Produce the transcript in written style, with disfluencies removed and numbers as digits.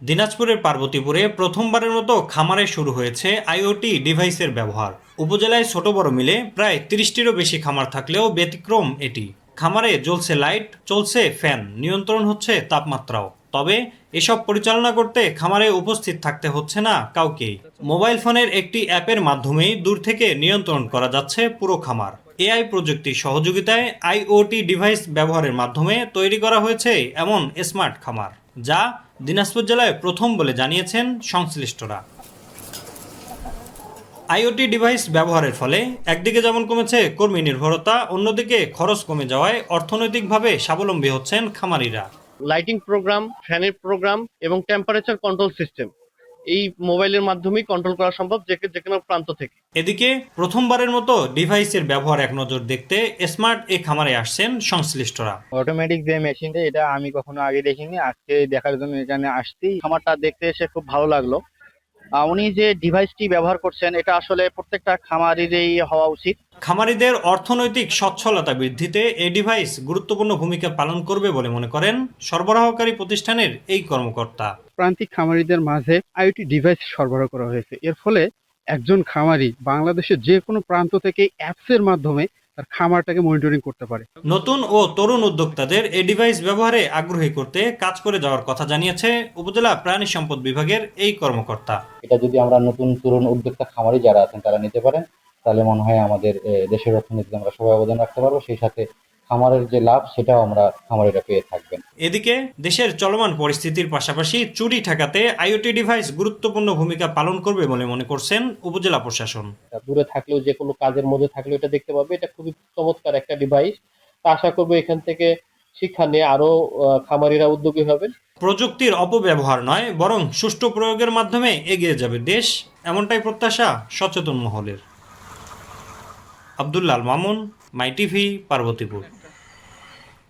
দিনাজপুরের পার্বতীপুরে প্রথমবারের মতো খামারে শুরু হয়েছে আইওটি ডিভাইসের ব্যবহার। উপজেলায় ছোট বড় মিলে প্রায় ৩০টিরও বেশি খামার থাকলেও ব্যতিক্রম এটি। খামারে জ্বলছে লাইট, চলছে ফ্যান, নিয়ন্ত্রণ হচ্ছে তাপমাত্রাও। তবে এসব পরিচালনা করতে খামারে উপস্থিত থাকতে হচ্ছে না কাউকেই। মোবাইল ফোনের একটি অ্যাপের মাধ্যমেই দূর থেকে নিয়ন্ত্রণ করা যাচ্ছে পুরো খামার। এআই প্রযুক্তির সহযোগিতায় আইওটি ডিভাইস ব্যবহারের মাধ্যমে তৈরি করা হয়েছে এমন স্মার্ট খামার, যা দিনাজপুর জেলায় প্রথম বলে জানিয়েছেন সংশ্লিষ্টরা। আইওটি ডিভাইস ব্যবহারের ফলে একদিকে যেমন কমেছে কর্মী নির্ভরতা, অন্যদিকে খরচ কমে যাওয়ায় অর্থনৈতিকভাবে স্বাবলম্বী হচ্ছেন খামারিরা। লাইটিং প্রোগ্রাম, ফ্যানের প্রোগ্রাম এবং টেম্পারেচার কন্ট্রোল সিস্টেম এই মোবাইলের মাধ্যমেই কন্ট্রোল করা সম্ভব যে কোনো প্রান্ত থেকে। এদিকে প্রথমবারের মতো ডিভাইসের ব্যবহার এক নজর দেখতে স্মার্ট এই খামারে আসছেন সংশ্লিষ্টরা। অটোমেটিক যে মেশিনটা, এটা আমি কখনো আগে দেখিনি, আজকে দেখার জন্য এখানে আসছি। খামারটা দেখতে এসে খুব ভালো লাগলো। উনি যে ডিভাইসটি ব্যবহার করছেন এটা আসলে প্রত্যেকটা খামারিরই হওয়া উচিত। খামারিদের অর্থনৈতিক সচ্ছলতা বৃদ্ধিতে এই ডিভাইস গুরুত্বপূর্ণ ভূমিকা পালন করবে বলে মনে করেন সরবরাহকারী প্রতিষ্ঠানের এই কর্মকর্তা। প্রান্তিক খামারিদের মাঝে আইওটি ডিভাইস সরবরাহ করা হয়েছে। এর ফলে একজন খামারি বাংলাদেশের যে কোনো প্রান্ত থেকে অ্যাপসের মাধ্যমে তার খামারটাকে মনিটরিং করতে পারে। নতুন ও তরুণ উদ্যোক্তাদের এই ডিভাইস ব্যবহারে আগ্রহী করতে কাজ করে যাওয়ার কথা জানিয়েছে উপজেলা প্রাণী সম্পদ বিভাগের এই কর্মকর্তা। এটা যদি আমরা নতুন তরুণ উদ্যোক্তা খামারি যারা আছেন তারা নিতে পারেন, তাহলে মনে হয় আমাদের দেশের অর্থনীতিতে আমরা সবাই অবদান রাখতে পারবো। সেই সাথে খামারের যে লাভ সেটাও আমরা খামারিরা পেয়ে থাকবেন। এদিকে দেশের চলমান পরিস্থিতির পাশাপাশি চুরি ঠেকাতে আইওটি ডিভাইস গুরুত্বপূর্ণ ভূমিকা পালন করবে বলে মনে করছেন উপজেলা প্রশাসন। দূরে থাকলেও যে কোনো কাজের মধ্যে থাকলেও এটা দেখতে পাবে। এটা খুবই চমৎকার একটা ডিভাইস। আশা করবো এখান থেকে শিক্ষা নিয়ে আরো খামারিরা উদ্যোগী হবেন। প্রযুক্তির অপব্যবহার নয়, বরং সুষ্ঠু প্রয়োগের মাধ্যমে এগিয়ে যাবে দেশ, এমনটাই প্রত্যাশা সচেতন মহলের। আব্দুল্লাহ আল মামুন, মাই টিভি, পার্বতীপুর।